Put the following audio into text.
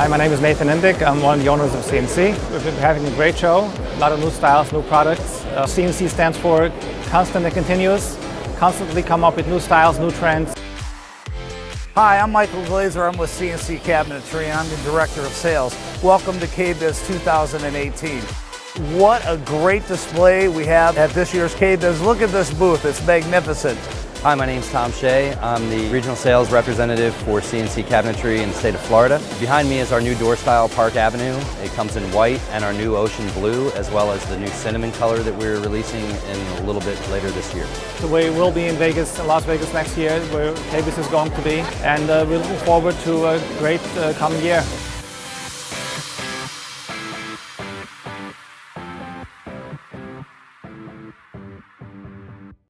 Hi, my name is Nathan Indig. I'm one of the owners of CNC. We've been having a great show, a lot of new styles, new products. CNC stands for constant and continuous, constantly come up with new styles, new trends. Hi, I'm Michael Glazer. I'm with CNC Cabinetry and I'm the Director of Sales. Welcome to KBIS 2018. What a great display we have at this year's KBIS. Look at this booth, it's magnificent. Hi, my name's Tom Shea. I'm the Regional Sales Representative for CNC Cabinetry in the state of Florida. Behind me is our new door style Park Avenue. It comes in white and our new ocean blue, as well as the new cinnamon color that we're releasing in a little bit later this year. The way we'll be in Vegas, Las Vegas next year, where KBIS is going to be, and we're looking forward to a great coming year.